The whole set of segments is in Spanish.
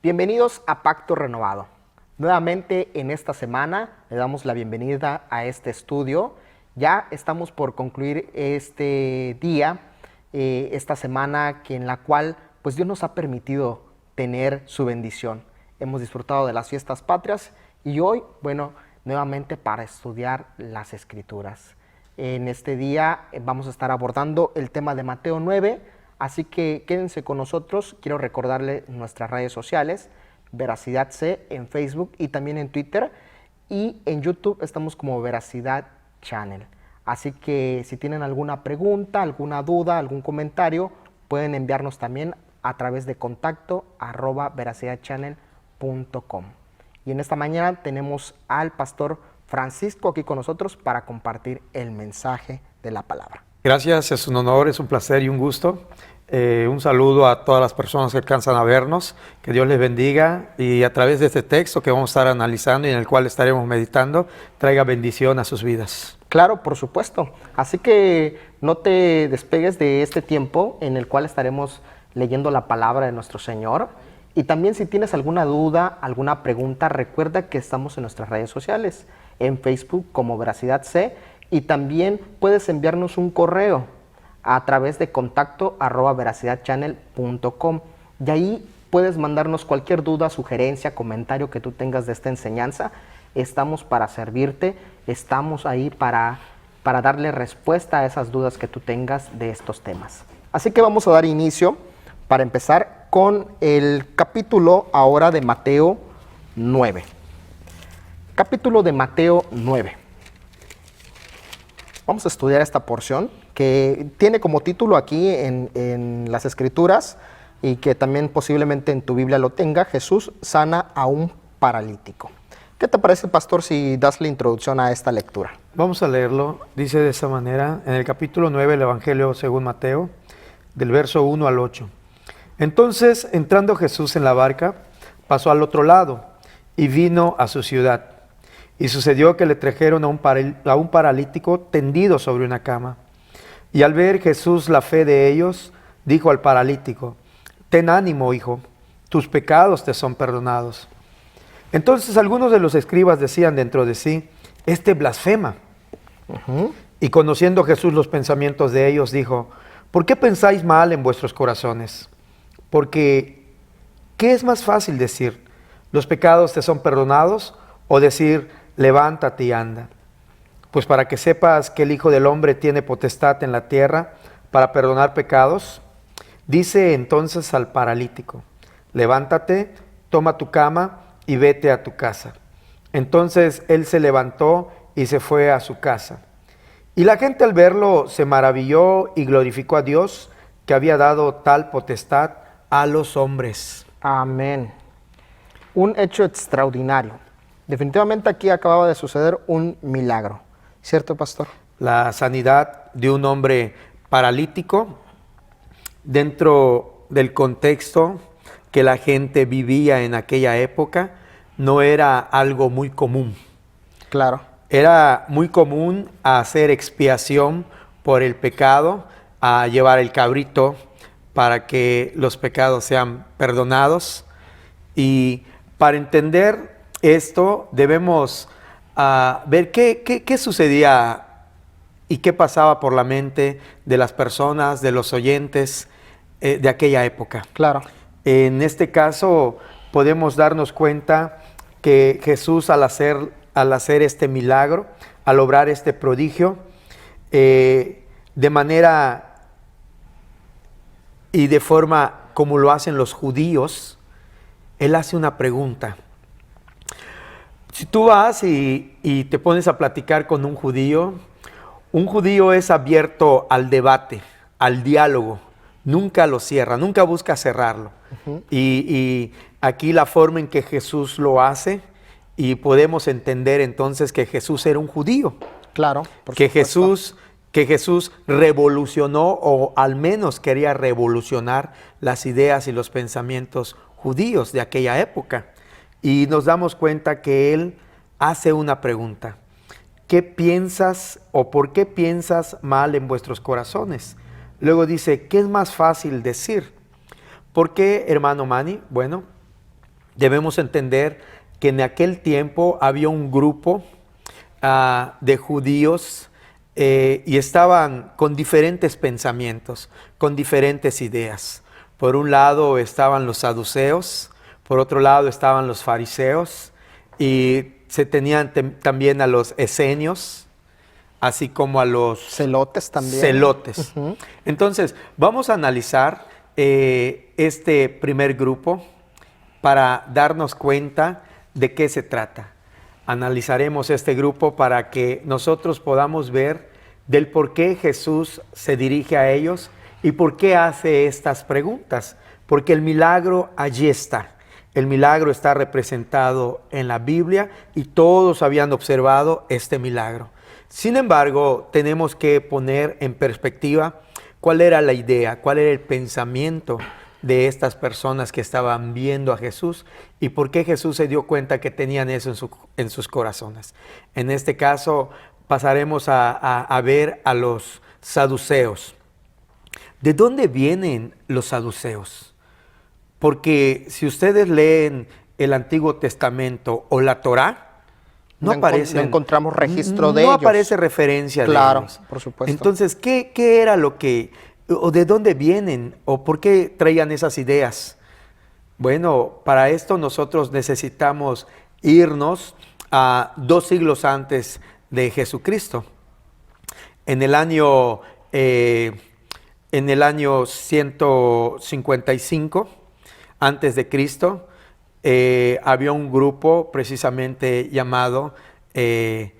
Bienvenidos a Pacto Renovado. Nuevamente en esta semana le damos la bienvenida a este estudio. Ya estamos por concluir este día, esta semana en la cual pues Dios nos ha permitido tener su bendición. Hemos disfrutado de las fiestas patrias y hoy, nuevamente para estudiar las Escrituras. En este día vamos a estar abordando el tema de Mateo 9, así que quédense con nosotros. Quiero recordarles nuestras redes sociales, Veracidad C en Facebook y también en Twitter, y en YouTube estamos como Veracidad Channel. Así que si tienen alguna pregunta, alguna duda, algún comentario, pueden enviarnos también a través de contacto@veracidadchannel.com. Y en esta mañana tenemos al pastor Francisco aquí con nosotros para compartir el mensaje de la palabra. Gracias, es un honor, es un placer y un gusto. Un saludo a todas las personas que alcanzan a vernos, que Dios les bendiga y a través de este texto que vamos a estar analizando y en el cual estaremos meditando, traiga bendición a sus vidas. Claro, por supuesto. Así que no te despegues de este tiempo en el cual estaremos leyendo la palabra de nuestro Señor. Y también si tienes alguna duda, alguna pregunta, recuerda que estamos en nuestras redes sociales, en Facebook como Veracidad C, y también puedes enviarnos un correo a través de contacto@veracidadchannel.com. Y ahí puedes mandarnos cualquier duda, sugerencia, comentario que tú tengas de esta enseñanza. Estamos para servirte, estamos ahí para darle respuesta a esas dudas que tú tengas de estos temas. Así que vamos a dar inicio para empezar con el capítulo ahora de Mateo 9. Capítulo de Mateo 9. Vamos a estudiar esta porción que tiene como título aquí en las Escrituras y que también posiblemente en tu Biblia lo tenga: Jesús sana a un paralítico. ¿Qué te parece, pastor, si das la introducción a esta lectura? Vamos a leerlo, dice de esta manera, en el capítulo 9 del Evangelio según Mateo, del verso 1 al 8. Entonces, entrando Jesús en la barca, pasó al otro lado y vino a su ciudad. Y sucedió que le trajeron a un paralítico tendido sobre una cama. Y al ver Jesús la fe de ellos, dijo al paralítico: ten ánimo, hijo, tus pecados te son perdonados. Entonces algunos de los escribas decían dentro de sí: este blasfema. Y conociendo Jesús los pensamientos de ellos, dijo: ¿por qué pensáis mal en vuestros corazones? Porque, ¿qué es más fácil decir? ¿Los pecados te son perdonados? O decir: levántate y anda. Pues para que sepas que el Hijo del Hombre tiene potestad en la tierra para perdonar pecados, dice entonces al paralítico: levántate, toma tu cama y vete a tu casa. Entonces él se levantó y se fue a su casa. Y la gente al verlo se maravilló y glorificó a Dios, que había dado tal potestad a los hombres. Amén. Un hecho extraordinario. Definitivamente aquí acababa de suceder un milagro. ¿Cierto, pastor? La sanidad de un hombre paralítico dentro del contexto que la gente vivía en aquella época no era algo muy común. Claro. Era muy común hacer expiación por el pecado, a llevar el cabrito para que los pecados sean perdonados. Y para entender esto debemos ver qué sucedía y qué pasaba por la mente de las personas, de los oyentes de aquella época. Claro. En este caso podemos darnos cuenta que Jesús al hacer este milagro, al obrar este prodigio, de manera y de forma como lo hacen los judíos, Él hace una pregunta. Si tú vas y te pones a platicar con un judío es abierto al debate, al diálogo, nunca lo cierra, nunca busca cerrarlo. Y aquí la forma en que Jesús lo hace, y podemos entender entonces que Jesús era un judío. Claro. Que Jesús revolucionó, o al menos quería revolucionar las ideas y los pensamientos judíos de aquella época. Y nos damos cuenta que Él hace una pregunta: ¿qué piensas o por qué piensas mal en vuestros corazones? Luego dice: ¿qué es más fácil decir? ¿Por qué, hermano Manny? Bueno, debemos entender que en aquel tiempo había un grupo de judíos y estaban con diferentes pensamientos, con diferentes ideas. Por un lado estaban los saduceos, por otro lado estaban los fariseos, y se tenían también a los esenios, así como a los celotes también. Celotes. Entonces, vamos a analizar este primer grupo para darnos cuenta de qué se trata. Analizaremos este grupo para que nosotros podamos ver del por qué Jesús se dirige a ellos y por qué hace estas preguntas. Porque el milagro allí está. El milagro está representado en la Biblia y todos habían observado este milagro. Sin embargo, tenemos que poner en perspectiva cuál era la idea, cuál era el pensamiento de estas personas que estaban viendo a Jesús y por qué Jesús se dio cuenta que tenían eso en sus corazones. En este caso pasaremos a ver a los saduceos. ¿De dónde vienen los saduceos? Porque si ustedes leen el Antiguo Testamento o la Torá, no encontramos registro de ellos. No aparece referencia de ellos. Claro, por supuesto. Entonces, ¿qué era lo que, o de dónde vienen, o por qué traían esas ideas? Bueno, para esto nosotros necesitamos irnos a 2 siglos antes de Jesucristo. En el año 155 antes de Cristo, había un grupo precisamente llamado de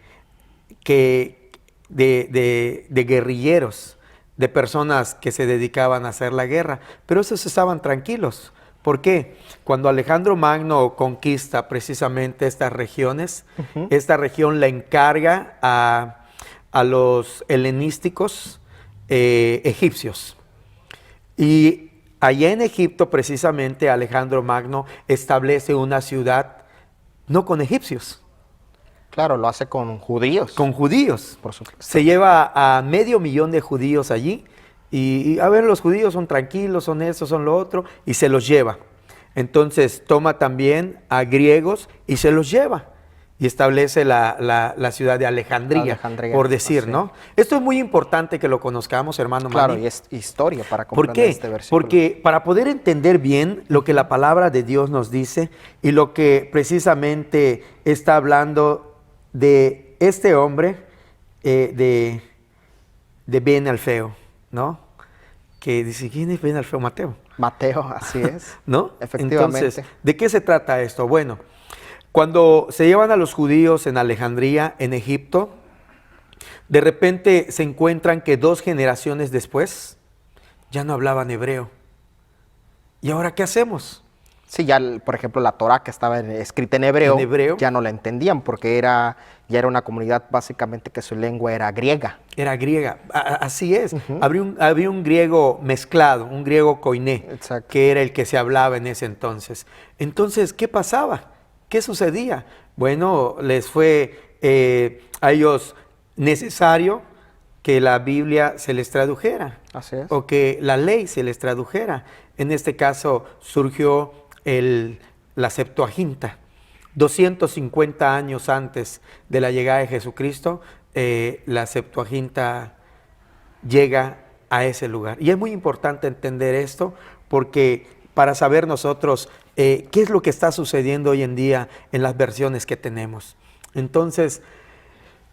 guerrilleros, de personas que se dedicaban a hacer la guerra, pero esos estaban tranquilos. ¿Por qué? Cuando Alejandro Magno conquista precisamente estas regiones, esta región la encarga a los helenísticos egipcios. Y allá en Egipto precisamente Alejandro Magno establece una ciudad no con egipcios. Claro, lo hace con judíos. Con judíos. Por supuesto. Se lleva a 500,000 de judíos allí y a ver, los judíos son tranquilos, son esto, son lo otro, y se los lleva. Entonces toma también a griegos y se los lleva. Y establece la ciudad de Alejandría, por decir, ¿no? Esto es muy importante que lo conozcamos, hermano Manny. Claro, y es historia para comprender este versículo. Porque para poder entender bien lo que la palabra de Dios nos dice y lo que precisamente está hablando de este hombre, de Ben Alfeo, ¿no? Que dice, ¿quién es Ben Alfeo? Mateo. Mateo, así es. ¿No? Efectivamente. Entonces, ¿de qué se trata esto? Bueno, cuando se llevan a los judíos en Alejandría, en Egipto, de repente se encuentran que 2 generaciones después ya no hablaban hebreo. ¿Y ahora qué hacemos? Sí, ya, por ejemplo, la Torá que estaba escrita en hebreo, ya no la entendían porque ya era una comunidad básicamente que su lengua era griega. Era griega, así es. Había un griego mezclado, un griego koiné, que era el que se hablaba en ese entonces. Entonces, ¿qué pasaba? ¿Qué sucedía? Bueno, les fue a ellos necesario que la Biblia se les tradujera. Así es. O que la ley se les tradujera. En este caso surgió la Septuaginta. 250 años antes de la llegada de Jesucristo, la Septuaginta llega a ese lugar. Y es muy importante entender esto porque para saber nosotros qué es lo que está sucediendo hoy en día en las versiones que tenemos. Entonces,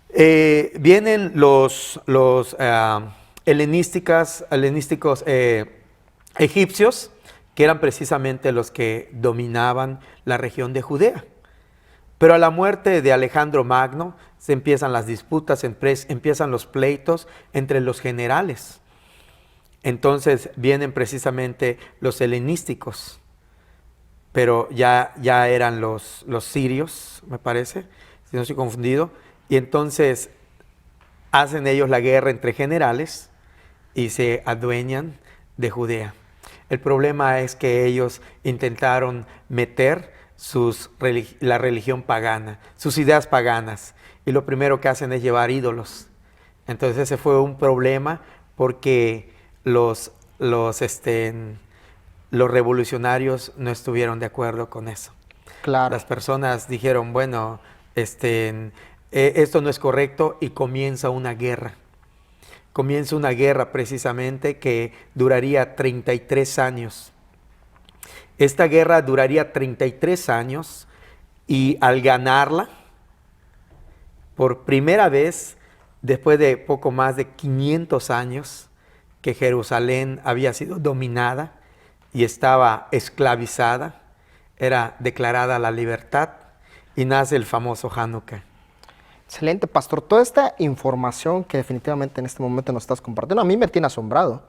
vienen los helenísticos egipcios, que eran precisamente los que dominaban la región de Judea. Pero a la muerte de Alejandro Magno se empiezan las disputas, empiezan los pleitos entre los generales. Entonces vienen precisamente los helenísticos, pero ya eran los sirios, me parece, si no estoy confundido, y entonces hacen ellos la guerra entre generales y se adueñan de Judea. El problema es que ellos intentaron meter la religión pagana, sus ideas paganas, y lo primero que hacen es llevar ídolos. Entonces ese fue un problema porque los revolucionarios no estuvieron de acuerdo con eso. Claro. Las personas dijeron, bueno, esto no es correcto, y comienza una guerra. Comienza una guerra precisamente que duraría 33 años. Esta guerra duraría 33 años y al ganarla, por primera vez, después de poco más de 500 años que Jerusalén había sido dominada y estaba esclavizada, era declarada la libertad y nace el famoso Hanukkah. Excelente, pastor. Toda esta información que definitivamente en este momento nos estás compartiendo, a mí me tiene asombrado.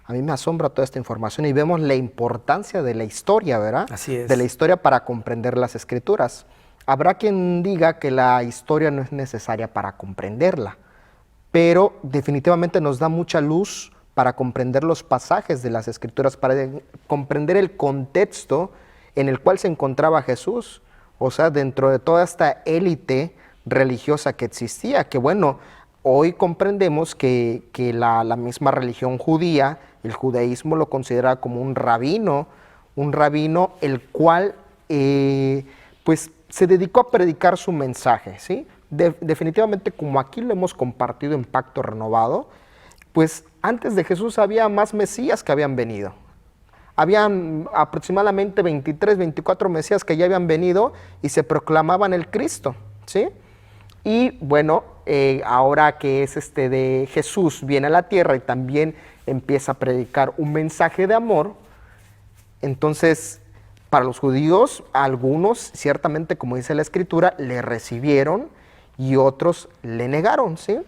A mí me asombra toda esta información y vemos la importancia de la historia, ¿verdad? Así es. De la historia para comprender las Escrituras. Habrá quien diga que la historia no es necesaria para comprenderla, pero definitivamente nos da mucha luz para comprender los pasajes de las Escrituras, para comprender el contexto en el cual se encontraba Jesús. O sea, dentro de toda esta élite religiosa que existía, que bueno, hoy comprendemos que la misma religión judía, el judaísmo lo considera como un rabino el cual pues se dedicó a predicar su mensaje, ¿sí? Definitivamente, como aquí lo hemos compartido en Pacto Renovado, pues antes de Jesús había más mesías que habían venido. Habían aproximadamente 23, 24 mesías que ya habían venido y se proclamaban el Cristo, ¿sí? Y bueno, ahora que es de Jesús viene a la tierra y también empieza a predicar un mensaje de amor, entonces para los judíos, algunos ciertamente, como dice la Escritura, le recibieron y otros le negaron, ¿sí?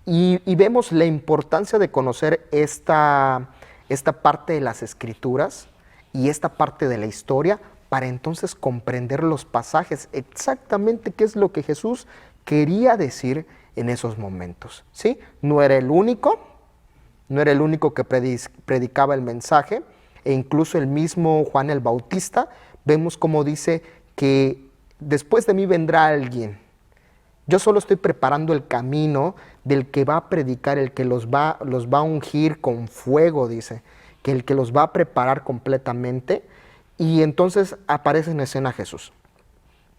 Y vemos la importancia de conocer esta parte de las Escrituras y esta parte de la historia para entonces comprender los pasajes, exactamente qué es lo que Jesús quería decir en esos momentos, ¿sí? No era el único que predicaba el mensaje, e incluso el mismo Juan el Bautista, vemos como dice que después de mí vendrá alguien. Yo solo estoy preparando el camino del que va a predicar, el que los va a ungir con fuego, dice, que el que los va a preparar completamente. Y entonces aparece en escena Jesús,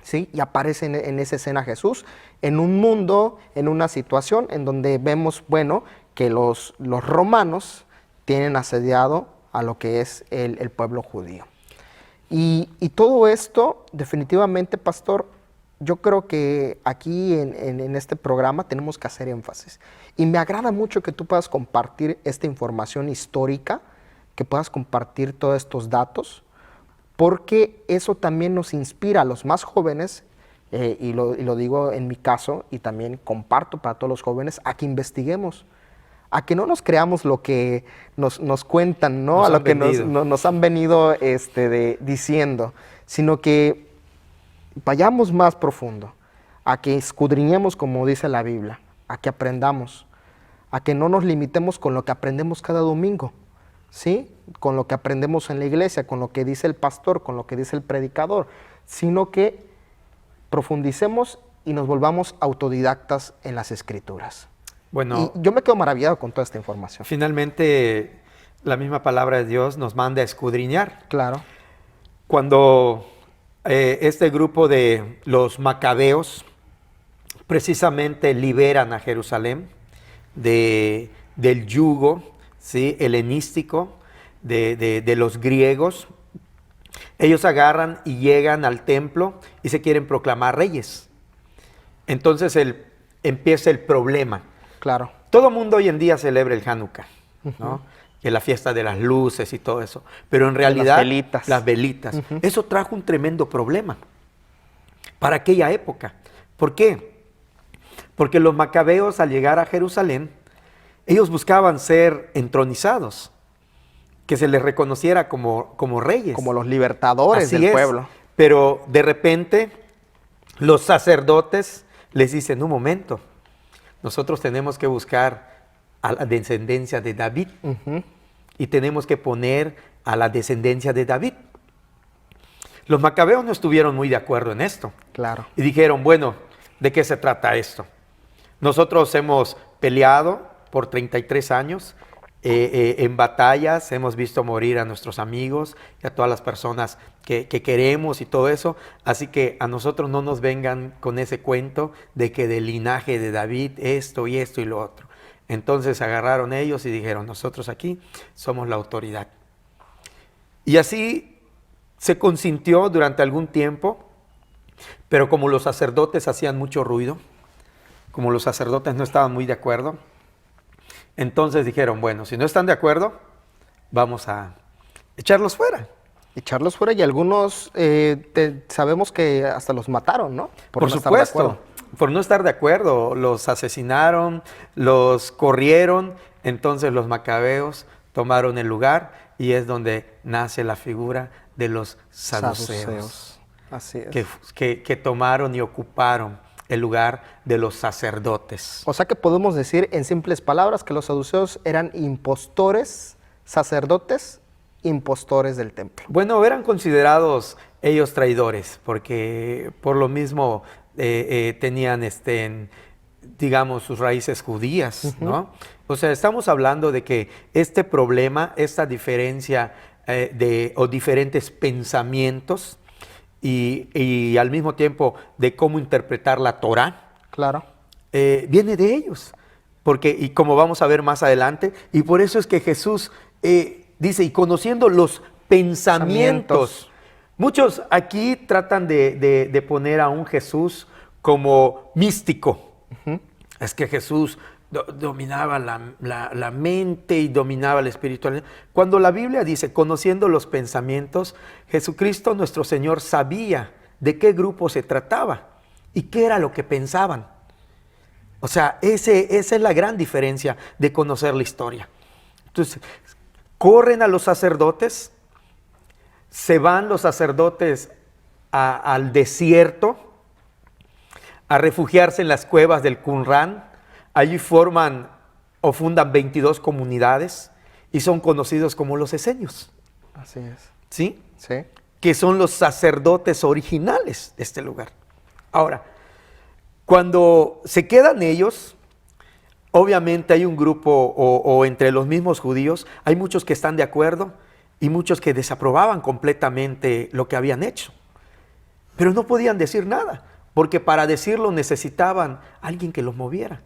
¿sí? Y aparece en esa escena Jesús, en un mundo, en una situación en donde vemos, bueno, que los romanos tienen asediado a lo que es el pueblo judío. Y todo esto, definitivamente, pastor, yo creo que aquí en este programa tenemos que hacer énfasis. Y me agrada mucho que tú puedas compartir esta información histórica, que puedas compartir todos estos datos, porque eso también nos inspira a los más jóvenes, y lo digo en mi caso, y también comparto para todos los jóvenes, a que investiguemos, a que no nos creamos lo que nos cuentan, ¿no? A lo que nos han venido diciendo, sino que vayamos más profundo, a que escudriñemos como dice la Biblia, a que aprendamos, a que no nos limitemos con lo que aprendemos cada domingo, ¿sí? Con lo que aprendemos en la iglesia, con lo que dice el pastor, con lo que dice el predicador, sino que profundicemos y nos volvamos autodidactas en las Escrituras. Bueno, y yo me quedo maravillado con toda esta información. Finalmente, la misma palabra de Dios nos manda a escudriñar. Claro. Cuando este grupo de los macabeos precisamente liberan a Jerusalén del yugo, ¿sí?, helenístico de los griegos, ellos agarran y llegan al templo y se quieren proclamar reyes. Entonces empieza el problema. Claro. Todo mundo hoy en día celebra el Hanukkah, ¿no? Que es la fiesta de las luces y todo eso. Pero en realidad, las velitas. Eso trajo un tremendo problema para aquella época. ¿Por qué? Porque los macabeos, al llegar a Jerusalén, ellos buscaban ser entronizados, que se les reconociera como reyes. Como los libertadores del pueblo. Pero de repente, los sacerdotes les dicen, un momento, nosotros tenemos que buscar a la descendencia de David y tenemos que poner a la descendencia de David. Los macabeos no estuvieron muy de acuerdo en esto. Claro. Y dijeron, bueno, ¿de qué se trata esto? Nosotros hemos peleado por 33 años en batallas, hemos visto morir a nuestros amigos y a todas las personas que queremos y todo eso. Así que a nosotros no nos vengan con ese cuento de que del linaje de David esto y esto y lo otro. Entonces agarraron ellos y dijeron, nosotros aquí somos la autoridad. Y así se consintió durante algún tiempo, pero como los sacerdotes hacían mucho ruido, como los sacerdotes no estaban muy de acuerdo, entonces dijeron, bueno, si no están de acuerdo, vamos a echarlos fuera. Echarlos fuera y algunos sabemos que hasta los mataron, ¿no? Por no estar de supuesto, acuerdo. por no estar de acuerdo, los asesinaron, los corrieron, entonces los macabeos tomaron el lugar y es donde nace la figura de los saduceos. Así es. Que tomaron y ocuparon el lugar de los sacerdotes. O sea que podemos decir en simples palabras que los saduceos eran impostores, sacerdotes, impostores del templo. Bueno, eran considerados ellos traidores, porque por lo mismo tenían, digamos, sus raíces judías, ¿no? O sea, estamos hablando de que este problema, esta diferencia o diferentes pensamientos y al mismo tiempo de cómo interpretar la Torá, Claro. viene de ellos. Porque, y como vamos a ver más adelante, y por eso es que Jesús dice, y conociendo los pensamientos. Muchos aquí tratan de poner a un Jesús como místico. Es que Jesús dominaba la mente y dominaba la espiritualidad. Cuando la Biblia dice, conociendo los pensamientos, Jesucristo nuestro Señor sabía de qué grupo se trataba y qué era lo que pensaban. O sea, esa es la gran diferencia de conocer la historia. Entonces, corren a los sacerdotes, se van los sacerdotes al desierto a refugiarse en las cuevas del Qumran. Allí forman o fundan 22 comunidades y son conocidos como los esenios. Así es. ¿Sí? Sí. Que son los sacerdotes originales de este lugar. Ahora, cuando se quedan ellos, obviamente hay un grupo o entre los mismos judíos, hay muchos que están de acuerdo y muchos que desaprobaban completamente lo que habían hecho. Pero no podían decir nada, porque para decirlo necesitaban alguien que los moviera.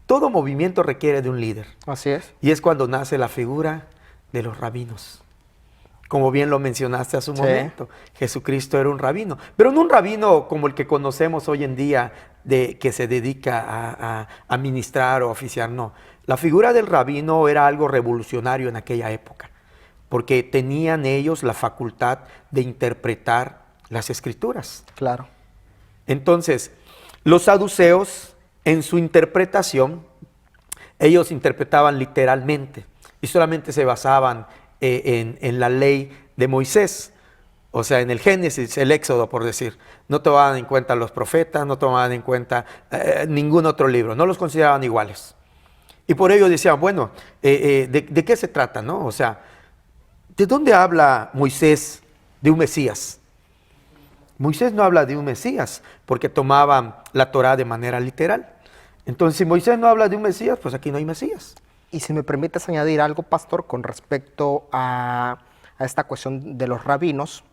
Todo movimiento requiere de un líder. Así es. Y es cuando nace la figura de los rabinos. Como bien lo mencionaste hace un momento, Jesucristo era un rabino. Pero no un rabino como el que conocemos hoy en día, que se dedica a ministrar o oficiar, no. La figura del rabino era algo revolucionario en aquella época, porque tenían ellos la facultad de interpretar las escrituras. Claro. Entonces, los saduceos, en su interpretación, ellos interpretaban literalmente y solamente se basaban en la ley de Moisés, o sea, en el Génesis, el Éxodo, por decir. No tomaban en cuenta los profetas, no tomaban en cuenta ningún otro libro, no los consideraban iguales. Y por ello decían, bueno, ¿de qué se trata, no? O sea, ¿de dónde habla Moisés de un Mesías? Moisés no habla de un Mesías, porque tomaban la Torá de manera literal. Entonces, si Moisés no habla de un Mesías, pues aquí no hay Mesías. Y si me permites añadir algo, pastor, con respecto a esta cuestión de los rabinos,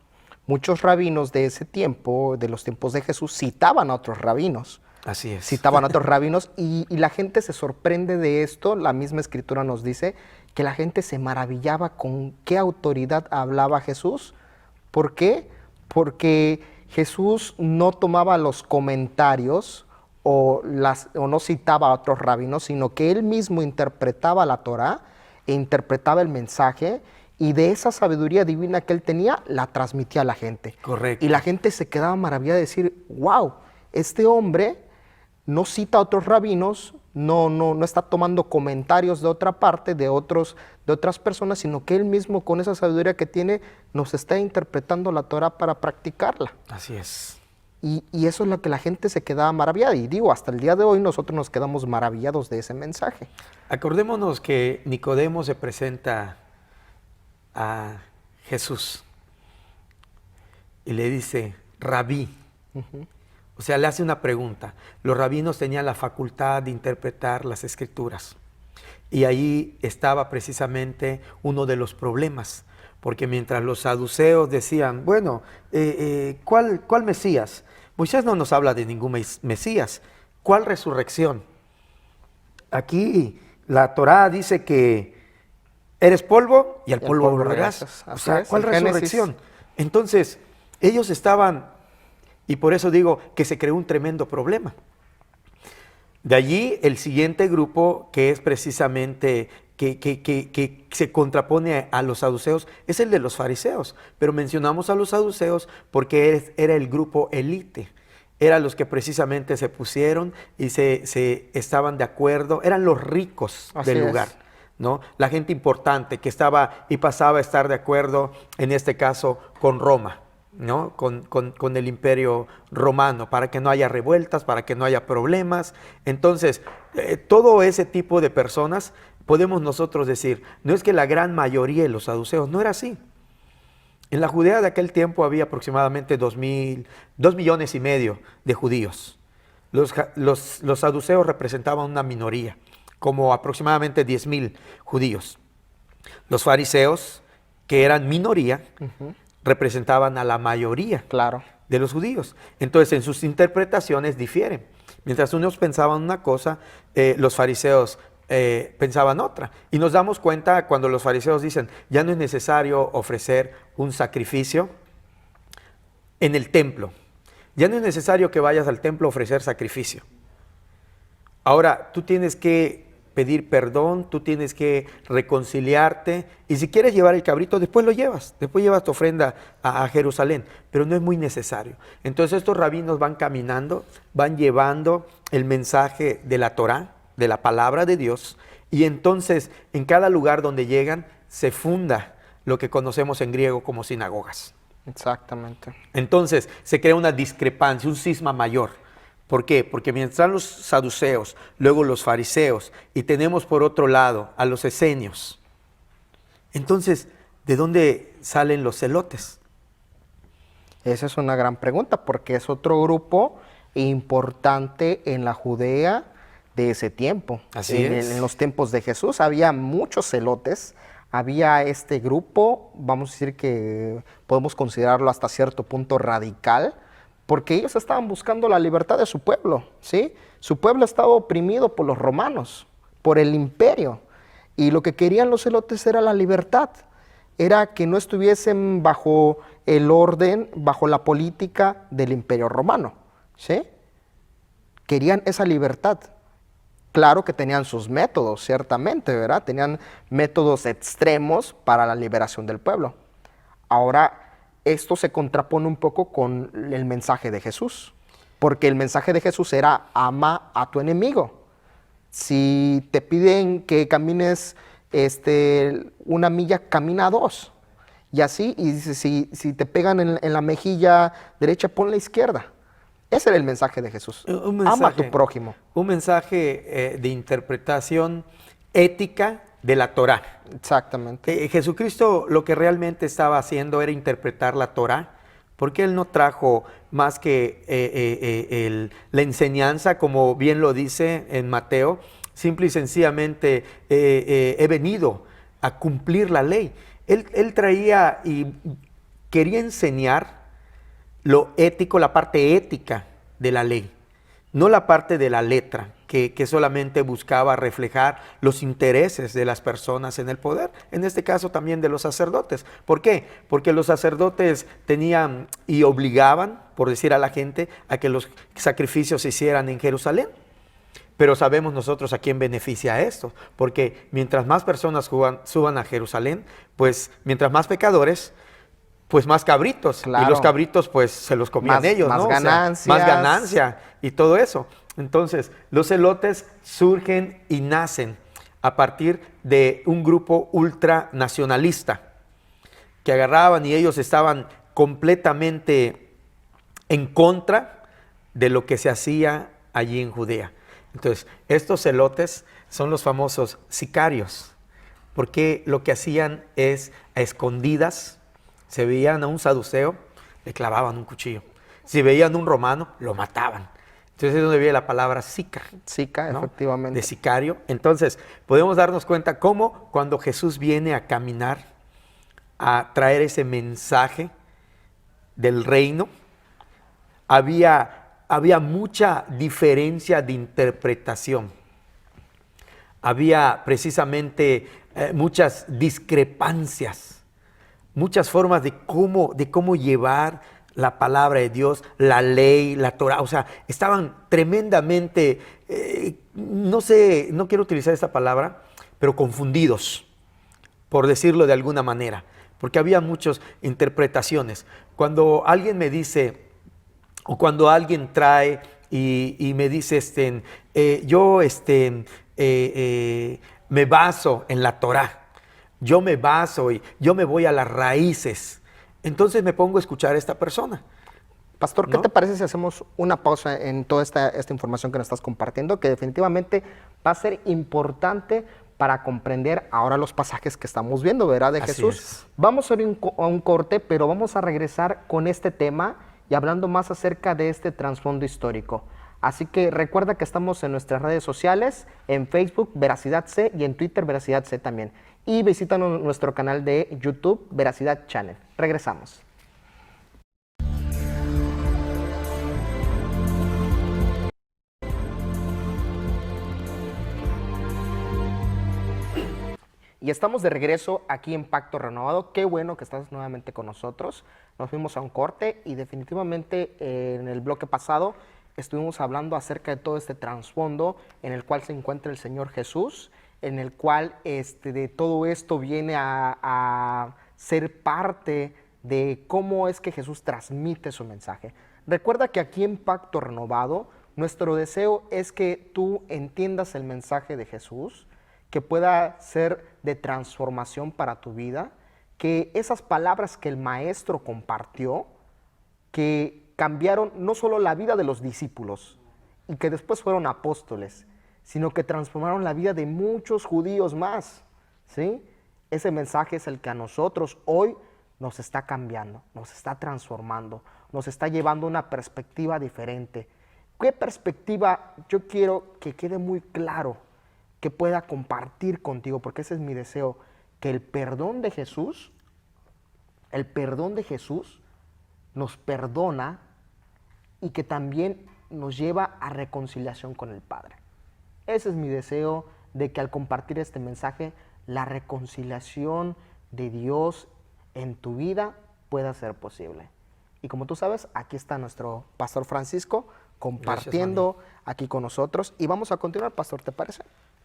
muchos rabinos de ese tiempo, de los tiempos de Jesús, citaban a otros rabinos. Así es. Citaban a otros rabinos y la gente se sorprende de esto. La misma escritura nos dice que la gente se maravillaba con qué autoridad hablaba Jesús. ¿Por qué? Porque Jesús no tomaba los comentarios o no citaba a otros rabinos, sino que él mismo interpretaba la Torá e interpretaba el mensaje, y de esa sabiduría divina que él tenía, la transmitía a la gente. Correcto. Y la gente se quedaba maravillada de decir, wow, este hombre no cita a otros rabinos, no está tomando comentarios de otra parte, de otras personas, sino que él mismo, con esa sabiduría que tiene, nos está interpretando la Torá para practicarla. Así es. Y eso es lo que la gente se quedaba maravillada. Y digo, hasta el día de hoy nosotros nos quedamos maravillados de ese mensaje. Acordémonos que Nicodemo se presenta a Jesús y le dice, Rabí. O sea, le hace una pregunta. Los rabinos tenían la facultad de interpretar las escrituras. Y ahí estaba precisamente uno de los problemas, porque mientras los saduceos decían, bueno, ¿cuál Mesías? Moisés no nos habla de ningún Mesías. ¿Cuál resurrección? Aquí la Torá dice que eres polvo y al polvo volverás. O sea, ¿cuál resurrección? Entonces, ellos estaban, y por eso digo que se creó un tremendo problema. De allí el siguiente grupo, que es precisamente que se contrapone a los saduceos, es el de los fariseos. Pero mencionamos a los saduceos porque era el grupo élite. Eran los que precisamente se pusieron y se estaban de acuerdo. Eran los ricos del lugar, ¿no? La gente importante que estaba y pasaba a estar de acuerdo, en este caso, con Roma, ¿no? Con el imperio romano, para que no haya revueltas, para que no haya problemas. Entonces, todo ese tipo de personas, podemos nosotros decir, no es que la gran mayoría de los saduceos, no era así. En la Judea de aquel tiempo había aproximadamente 2 millones y medio de judíos. Los saduceos representaban una minoría, como aproximadamente 10,000 judíos. Los fariseos, que eran minoría, representaban a la mayoría de los judíos. Entonces, en sus interpretaciones difieren. Mientras unos pensaban una cosa, los fariseos pensaban otra. Y nos damos cuenta cuando los fariseos dicen, ya no es necesario ofrecer un sacrificio en el templo. Ya no es necesario que vayas al templo a ofrecer sacrificio. Ahora, tú tienes que pedir perdón, tú tienes que reconciliarte, y si quieres llevar el cabrito, después lo llevas, después llevas tu ofrenda a Jerusalén, pero no es muy necesario. Entonces estos rabinos van caminando, van llevando el mensaje de la Torá, de la palabra de Dios, y entonces en cada lugar donde llegan se funda lo que conocemos en griego como sinagogas. Exactamente. Entonces se crea una discrepancia, un cisma mayor. ¿Por qué? Porque mientras están los saduceos, luego los fariseos, y tenemos por otro lado a los esenios. Entonces, ¿de dónde salen los celotes? Esa es una gran pregunta, porque es otro grupo importante en la Judea de ese tiempo. Así es. En los tiempos de Jesús había muchos celotes, había este grupo, vamos a decir que podemos considerarlo hasta cierto punto radical, porque ellos estaban buscando la libertad de su pueblo, ¿sí? Su pueblo estaba oprimido por los romanos, por el imperio, y lo que querían los celotes era la libertad, era que no estuviesen bajo el orden, bajo la política del imperio romano, ¿sí? Querían esa libertad. Claro que tenían sus métodos, ciertamente, ¿verdad? Tenían métodos extremos para la liberación del pueblo. Ahora, esto se contrapone un poco con el mensaje de Jesús, porque el mensaje de Jesús era ama a tu enemigo. Si te piden que camines una milla, camina 2. Y así, y dice, si te pegan en la mejilla derecha, pon la izquierda. Ese era el mensaje de Jesús. Ama a tu prójimo. Un mensaje de interpretación ética de la Torá. Exactamente. Jesucristo lo que realmente estaba haciendo era interpretar la Torá, porque Él no trajo más que la enseñanza, como bien lo dice en Mateo, simple y sencillamente he venido a cumplir la ley. Él traía y quería enseñar lo ético, la parte ética de la ley, no la parte de la letra, que solamente buscaba reflejar los intereses de las personas en el poder, en este caso también de los sacerdotes. ¿Por qué? Porque los sacerdotes tenían y obligaban, por decir a la gente, a que los sacrificios se hicieran en Jerusalén. Pero sabemos nosotros a quién beneficia esto, porque mientras más personas suban a Jerusalén, pues mientras más pecadores, pues más cabritos, claro. Y los cabritos pues se los comían ellos, más ¿no? Ganancias. O sea, más ganancia y todo eso. Entonces, los celotes surgen y nacen a partir de un grupo ultranacionalista que agarraban y ellos estaban completamente en contra de lo que se hacía allí en Judea. Entonces, estos celotes son los famosos sicarios, porque lo que hacían es a escondidas, se veían a un saduceo, le clavaban un cuchillo. Si veían a un romano, lo mataban. Entonces es donde viene la palabra sica. Sica, ¿no? efectivamente. De sicario. Entonces podemos darnos cuenta cómo cuando Jesús viene a caminar, a traer ese mensaje del reino, había mucha diferencia de interpretación. Había precisamente muchas discrepancias, muchas formas de cómo llevar la palabra de Dios, la ley, la Torah. O sea, estaban tremendamente, no sé, no quiero utilizar esta palabra, pero confundidos, por decirlo de alguna manera, porque había muchas interpretaciones. Cuando alguien me dice, o cuando alguien trae y me dice, yo me baso en la Torah, yo me baso y yo me voy a las raíces, entonces me pongo a escuchar a esta persona. Pastor, ¿qué ¿no? te parece si hacemos una pausa en toda esta información que nos estás compartiendo, que definitivamente va a ser importante para comprender ahora los pasajes que estamos viendo, ¿verdad? De Así Jesús. es. Vamos a ir a un corte, pero vamos a regresar con este tema y hablando más acerca de este trasfondo histórico. Así que recuerda que estamos en nuestras redes sociales, en Facebook, Veracidad C, y en Twitter, Veracidad C también. Y visítanos nuestro canal de YouTube, Veracidad Channel. Regresamos. Y estamos de regreso aquí en Pacto Renovado. Qué bueno que estás nuevamente con nosotros. Nos fuimos a un corte y definitivamente en el bloque pasado estuvimos hablando acerca de todo este trasfondo en el cual se encuentra el Señor Jesús, en el cual de todo esto viene a ser parte de cómo es que Jesús transmite su mensaje. Recuerda que aquí en Pacto Renovado, nuestro deseo es que tú entiendas el mensaje de Jesús, que pueda ser de transformación para tu vida, que esas palabras que el Maestro compartió, que cambiaron no solo la vida de los discípulos y que después fueron apóstoles, sino que transformaron la vida de muchos judíos más, ¿sí? Ese mensaje es el que a nosotros hoy nos está cambiando, nos está transformando, nos está llevando a una perspectiva diferente. ¿Qué perspectiva? Yo quiero que quede muy claro, que pueda compartir contigo, porque ese es mi deseo, que el perdón de Jesús nos perdona y que también nos lleva a reconciliación con el Padre. Ese es mi deseo, de que al compartir este mensaje, la reconciliación de Dios en tu vida pueda ser posible. Y como tú sabes, aquí está nuestro Pastor Francisco compartiendo aquí con nosotros. Y vamos a continuar, Pastor, ¿te parece?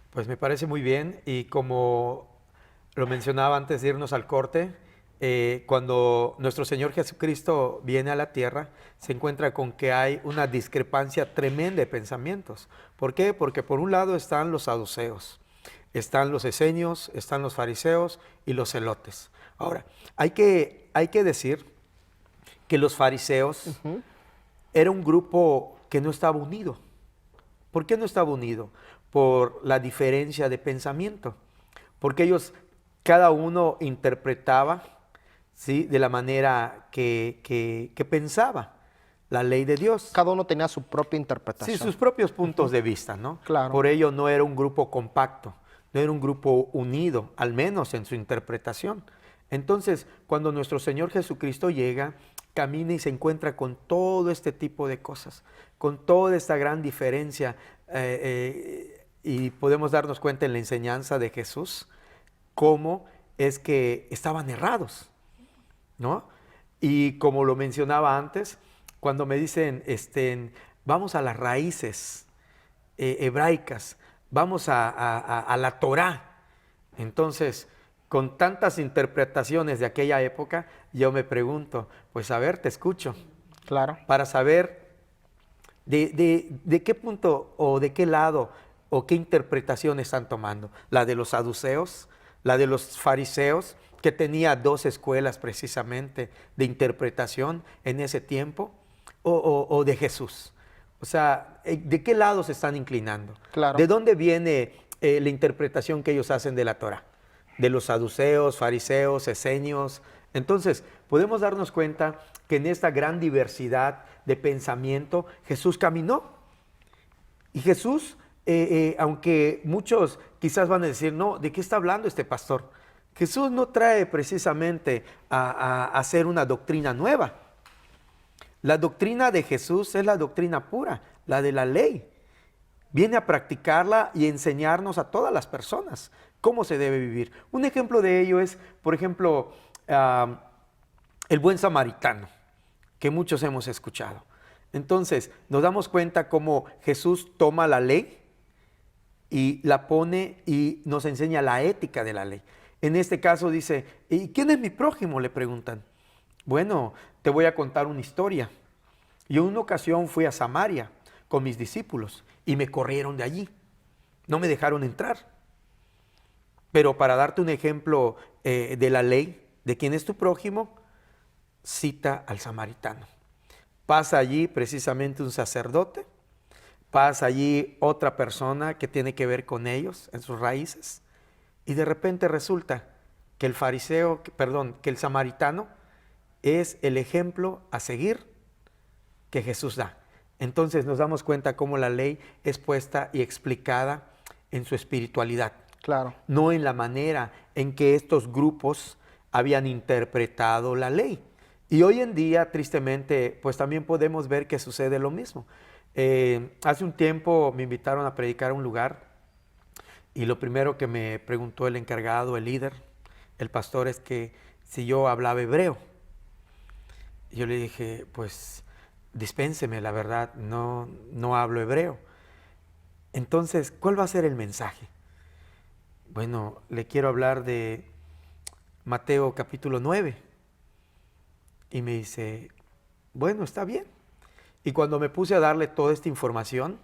Pues me parece muy bien, y como lo mencionaba antes de irnos al corte, cuando nuestro Señor Jesucristo viene a la tierra, se encuentra con que hay una discrepancia tremenda de pensamientos. ¿Por qué? Porque por un lado están los saduceos, están los esenios, están los fariseos y los celotes. Ahora, hay que decir que los fariseos era un grupo que no estaba unido. ¿Por qué no estaba unido? Por la diferencia de pensamiento. Porque ellos, cada uno interpretaba, ¿sí?, de la manera que pensaba la ley de Dios. Cada uno tenía su propia interpretación. Sí, sus propios puntos de vista, ¿no? Claro. Por ello no era un grupo compacto, no era un grupo unido, al menos en su interpretación. Entonces, cuando nuestro Señor Jesucristo llega, camina y se encuentra con todo este tipo de cosas, con toda esta gran diferencia, y podemos darnos cuenta en la enseñanza de Jesús cómo es que estaban errados, ¿no? Y como lo mencionaba antes, cuando me dicen, vamos a las raíces hebraicas, vamos a la Torá, entonces, con tantas interpretaciones de aquella época, yo me pregunto, pues a ver, te escucho. Claro. Para saber de qué punto o de qué lado o qué interpretación están tomando. La de los saduceos, la de los fariseos, que tenía dos escuelas precisamente de interpretación en ese tiempo, o de Jesús. O sea, ¿de qué lado se están inclinando? Claro. ¿De dónde viene la interpretación que ellos hacen de la Torah? De los saduceos, fariseos, esenios. Entonces, podemos darnos cuenta que en esta gran diversidad de pensamiento, Jesús caminó Y Jesús, aunque muchos quizás van a decir, no, ¿de qué está hablando este pastor? Jesús no trae precisamente a hacer una doctrina nueva. La doctrina de Jesús es la doctrina pura, la de la ley. Viene a practicarla y enseñarnos a todas las personas cómo se debe vivir. Un ejemplo de ello es, por ejemplo, el buen samaritano, que muchos hemos escuchado. Entonces, nos damos cuenta cómo Jesús toma la ley y la pone y nos enseña la ética de la ley. En este caso dice, ¿y quién es mi prójimo?, le preguntan. Bueno, te voy a contar una historia. Yo en una ocasión fui a Samaria con mis discípulos y me corrieron de allí. No me dejaron entrar. Pero para darte un ejemplo de la ley, de quién es tu prójimo, cita al samaritano. Pasa allí precisamente un sacerdote, pasa allí otra persona que tiene que ver con ellos en sus raíces, y de repente resulta que que el samaritano es el ejemplo a seguir que Jesús da. Entonces nos damos cuenta cómo la ley es puesta y explicada en su espiritualidad. Claro. No en la manera en que estos grupos habían interpretado la ley. Y hoy en día, tristemente, pues también podemos ver que sucede lo mismo. Hace un tiempo me invitaron a predicar a un lugar y lo primero que me preguntó el encargado, el líder, el pastor, es que si yo hablaba hebreo. Yo le dije, pues dispénseme, la verdad, no hablo hebreo. Entonces, ¿cuál va a ser el mensaje? Bueno, le quiero hablar de Mateo capítulo 9. Y me dice, bueno, está bien. Y cuando me puse a darle toda esta información,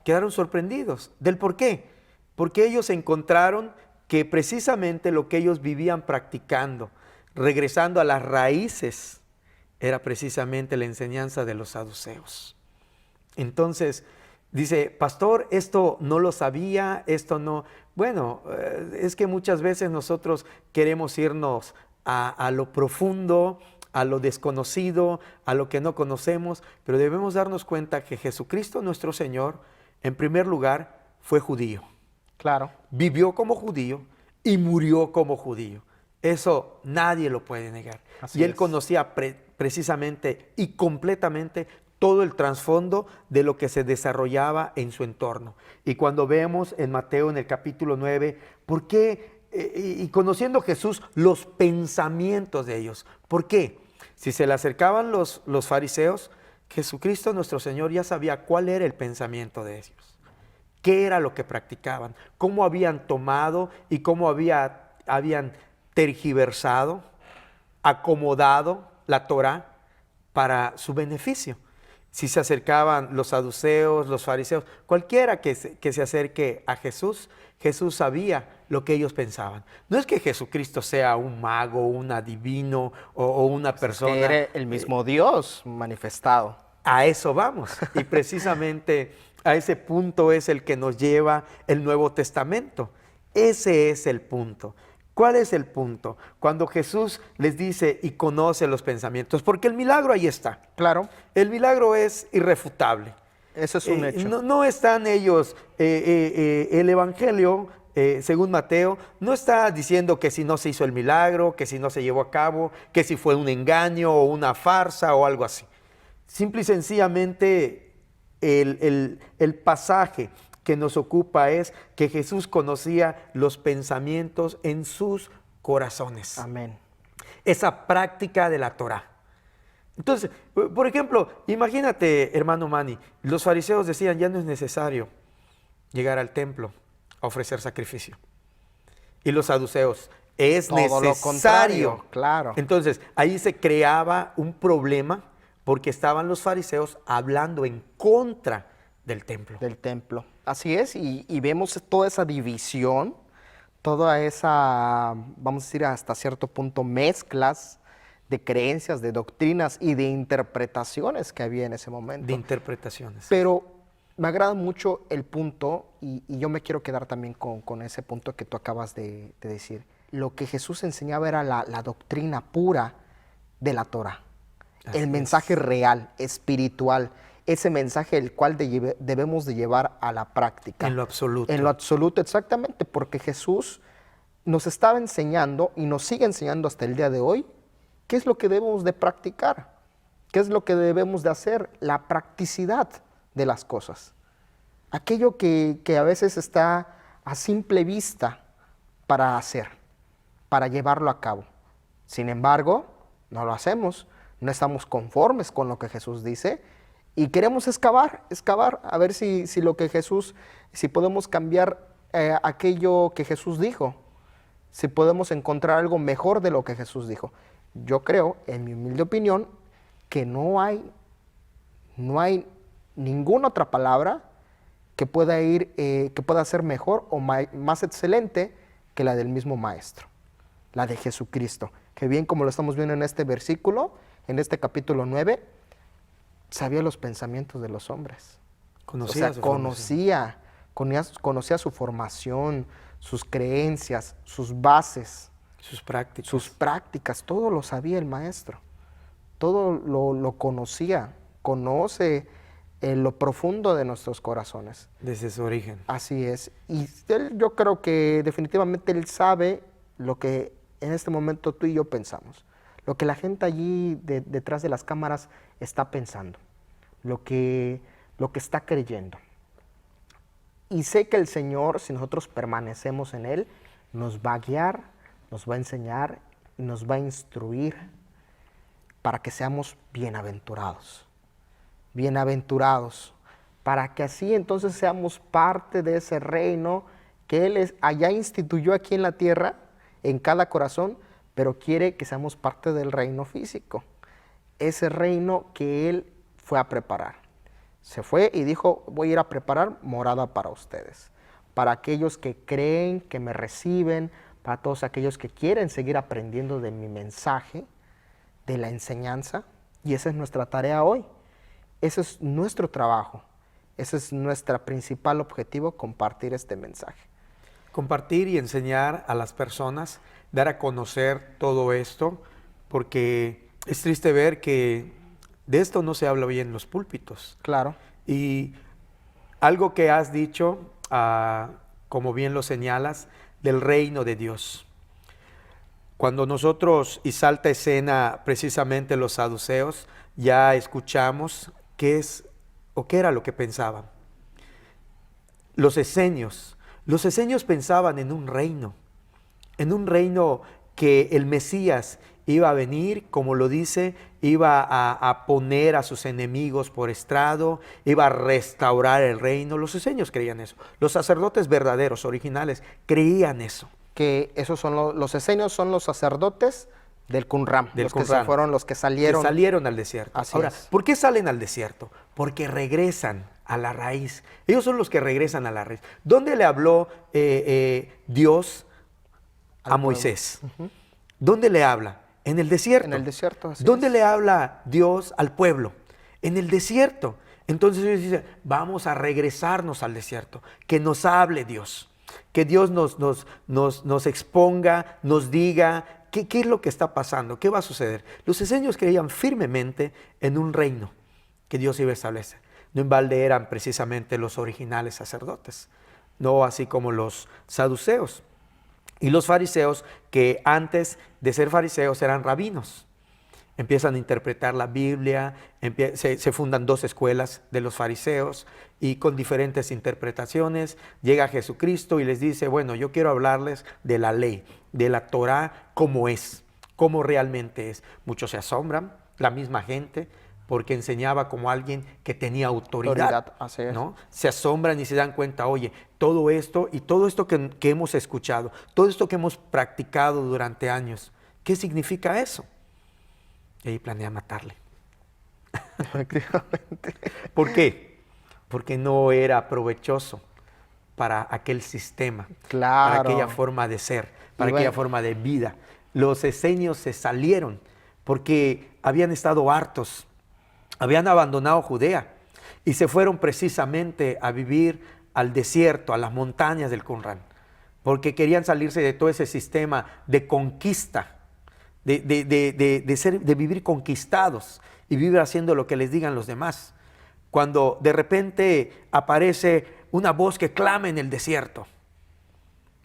quedaron sorprendidos. ¿Del por qué? Porque ellos encontraron que precisamente lo que ellos vivían practicando, regresando a las raíces, era precisamente la enseñanza de los saduceos. Entonces, dice, pastor, esto no lo sabía, esto no... Bueno, es que muchas veces nosotros queremos irnos a lo profundo, a lo desconocido, a lo que no conocemos, pero debemos darnos cuenta que Jesucristo nuestro Señor, en primer lugar, fue judío. Claro. Vivió como judío y murió como judío. Eso nadie lo puede negar. Así y él es. conocía precisamente y completamente todo el trasfondo de lo que se desarrollaba en su entorno. Y cuando vemos en Mateo en el capítulo 9, ¿por qué? Y conociendo Jesús los pensamientos de ellos. ¿Por qué? Si se le acercaban los fariseos, Jesucristo nuestro Señor ya sabía cuál era el pensamiento de ellos. ¿Qué era lo que practicaban? ¿Cómo habían tomado y cómo habían tergiversado, acomodado la Torá para su beneficio? Si se acercaban los saduceos, los fariseos, cualquiera que se acerque a Jesús, Jesús sabía lo que ellos pensaban. No es que Jesucristo sea un mago, un adivino o una persona. Que era el mismo Dios manifestado. A eso vamos. Y precisamente a ese punto es el que nos lleva el Nuevo Testamento. Ese es el punto. ¿Cuál es el punto? Cuando Jesús les dice y conoce los pensamientos, porque el milagro ahí está. Claro. El milagro es irrefutable. Eso es un hecho. No están ellos, el Evangelio, según Mateo, no está diciendo que si no se hizo el milagro, que si no se llevó a cabo, que si fue un engaño o una farsa o algo así. Simple y sencillamente el pasaje que nos ocupa es que Jesús conocía los pensamientos en sus corazones. Amén. Esa práctica de la Torá. Entonces, por ejemplo, imagínate, hermano Manny, los fariseos decían, ya no es necesario llegar al templo a ofrecer sacrificio. Y los saduceos, es Todo necesario. lo contrario, claro. Entonces, ahí se creaba un problema porque estaban los fariseos hablando en contra del templo. Del templo. Así es, y vemos toda esa división, toda esa, vamos a decir hasta cierto punto, mezclas de creencias, de doctrinas y de interpretaciones que había en ese momento. De interpretaciones. Pero me agrada mucho el punto, y yo me quiero quedar también con ese punto que tú acabas de decir. Lo que Jesús enseñaba era la doctrina pura de la Torá. El mensaje real, espiritual, ese mensaje el cual debemos de llevar a la práctica. En lo absoluto. En lo absoluto, exactamente, porque Jesús nos estaba enseñando y nos sigue enseñando hasta el día de hoy qué es lo que debemos de practicar, qué es lo que debemos de hacer, la practicidad de las cosas. Aquello que a veces está a simple vista para hacer, para llevarlo a cabo. Sin embargo, no lo hacemos, no estamos conformes con lo que Jesús dice y queremos excavar, a ver si lo que Jesús, si podemos cambiar aquello que Jesús dijo, si podemos encontrar algo mejor de lo que Jesús dijo. Yo creo, en mi humilde opinión, que no hay ninguna otra palabra que pueda ser mejor o más excelente que la del mismo Maestro, la de Jesucristo, que bien como lo estamos viendo en este versículo, en este capítulo 9, sabía los pensamientos de los hombres. Conocía su formación, sus creencias, sus bases, sus prácticas, todo lo sabía el Maestro, todo lo conocía, conoce lo profundo de nuestros corazones. Desde su origen. Así es. Y yo creo que definitivamente Él sabe lo que en este momento tú y yo pensamos, lo que la gente allí detrás de las cámaras está pensando, lo que está creyendo. Y sé que el Señor, si nosotros permanecemos en Él, nos va a guiar, nos va a enseñar y nos va a instruir para que seamos bienaventurados. Bienaventurados, para que así entonces seamos parte de ese reino que Él allá instituyó aquí en la tierra, en cada corazón, pero quiere que seamos parte del reino físico, ese reino que Él fue a preparar. Se fue y dijo, voy a ir a preparar morada para ustedes, para aquellos que creen, que me reciben, para todos aquellos que quieren seguir aprendiendo de mi mensaje, de la enseñanza, y esa es nuestra tarea hoy. Ese es nuestro trabajo, ese es nuestro principal objetivo, compartir este mensaje. Compartir y enseñar a las personas, dar a conocer todo esto, porque es triste ver que de esto no se habla bien en los púlpitos. Claro. Y algo que has dicho, como bien lo señalas, del reino de Dios. Cuando nosotros, y salta a escena precisamente los saduceos, ya escuchamos qué es o qué era lo que pensaban. Los esenios pensaban en un reino que el Mesías iba a venir, como lo dice, iba a poner a sus enemigos por estrado, iba a restaurar el reino. Los esenios creían eso. Los sacerdotes verdaderos, originales, creían eso. Que esos son los esenios, son los sacerdotes del Qumran, que fueron los que salieron al desierto. Así Ahora, es. ¿por qué salen al desierto? Porque regresan a la raíz. Ellos son los que regresan a la raíz. ¿Dónde le habló Dios a Moisés? Uh-huh. ¿Dónde le habla? En el desierto. En el desierto, así ¿Dónde es. le habla Dios al pueblo? En el desierto. Entonces ellos dicen, vamos a regresarnos al desierto, que nos hable Dios, que Dios nos exponga, nos diga qué es lo que está pasando, qué va a suceder. Los esenios creían firmemente en un reino que Dios iba a establecer. No en balde eran precisamente los originales sacerdotes, no así como los saduceos. Y los fariseos, que antes de ser fariseos eran rabinos, empiezan a interpretar la Biblia, se fundan 2 escuelas de los fariseos y con diferentes interpretaciones llega Jesucristo y les dice, bueno, yo quiero hablarles de la ley, de la Torá, cómo es, cómo realmente es. Muchos se asombran, la misma gente, porque enseñaba como alguien que tenía autoridad, así es. ¿no? Se asombran y se dan cuenta, oye, todo esto que hemos escuchado, todo esto que hemos practicado durante años, ¿qué significa eso? Y ahí planea matarle. Efectivamente. ¿Por qué? Porque no era provechoso para aquel sistema, claro, para aquella forma de ser, para aquella forma de vida. Los esenios se salieron porque habían estado hartos, habían abandonado Judea y se fueron precisamente a vivir al desierto, a las montañas del Qumran, porque querían salirse de todo ese sistema de conquista, de vivir conquistados y vivir haciendo lo que les digan los demás. cuando de repente aparece una voz que clama en el desierto,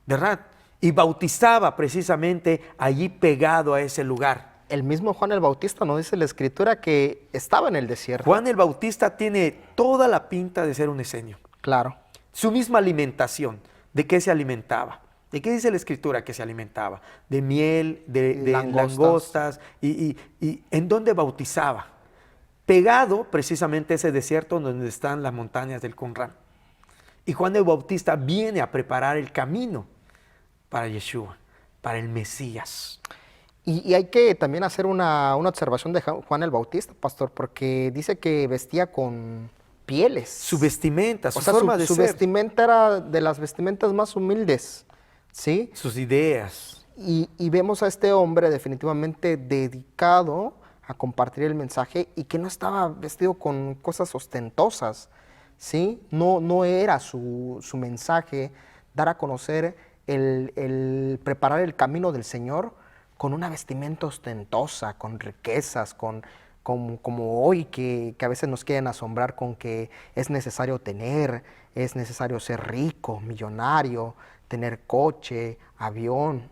¿verdad? Y bautizaba precisamente allí pegado a ese lugar. El mismo Juan el Bautista nos dice la Escritura que estaba en el desierto. Juan el Bautista tiene toda la pinta de ser un escenio. Claro. Su misma alimentación, ¿de qué se alimentaba? ¿De qué dice la Escritura que se alimentaba? De miel, de langostas. ¿Y en dónde bautizaba? Pegado precisamente a ese desierto donde están las montañas del Qumran. Y Juan el Bautista viene a preparar el camino para Yeshua, para el Mesías. Y hay que también hacer una observación de Juan el Bautista, pastor, porque dice que vestía con pieles. Su vestimenta, su O sea, forma de su ser. vestimenta era de las vestimentas más humildes, ¿sí? Sus ideas. Y vemos a este hombre definitivamente dedicado a compartir el mensaje y que no estaba vestido con cosas ostentosas, ¿sí? No era su mensaje dar a conocer el preparar el camino del Señor con una vestimenta ostentosa, con riquezas, como hoy que a veces nos quieren asombrar con que es necesario ser rico, millonario, tener coche, avión,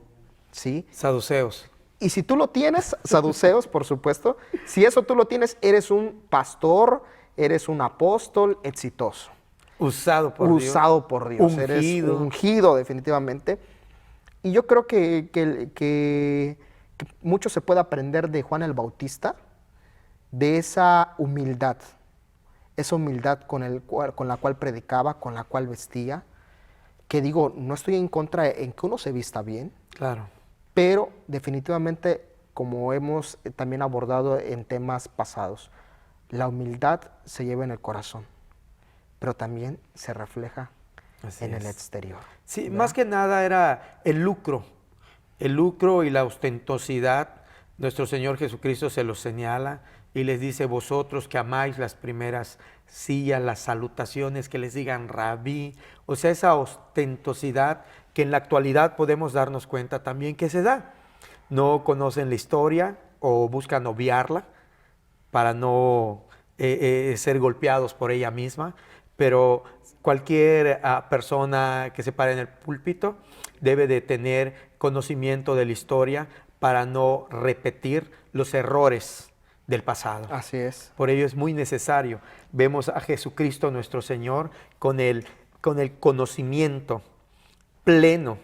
¿sí? Saduceos. Y si tú lo tienes, saduceos, por supuesto, si eso tú lo tienes, eres un pastor, eres un apóstol exitoso. Usado por Dios. Usado por Dios. Ungido. Eres ungido definitivamente. Y yo creo que mucho se puede aprender de Juan el Bautista, de esa humildad con la cual predicaba, con la cual vestía, que digo, no estoy en contra en que uno se vista bien, Claro. pero definitivamente, como hemos también abordado en temas pasados, la humildad se lleva en el corazón, pero también se refleja Así en el es. exterior. Sí, ¿verdad? más que nada era el lucro y la ostentosidad. Nuestro Señor Jesucristo se los señala y les dice: vosotros que amáis las primeras sillas, las salutaciones, que les digan rabí, o sea, esa ostentosidad que en la actualidad podemos darnos cuenta también que se da. No conocen la historia o buscan obviarla para no ser golpeados por ella misma, pero cualquier persona que se pare en el púlpito debe de tener conocimiento de la historia para no repetir los errores del pasado. Así es. Por ello es muy necesario. Vemos a Jesucristo nuestro Señor con el conocimiento pleno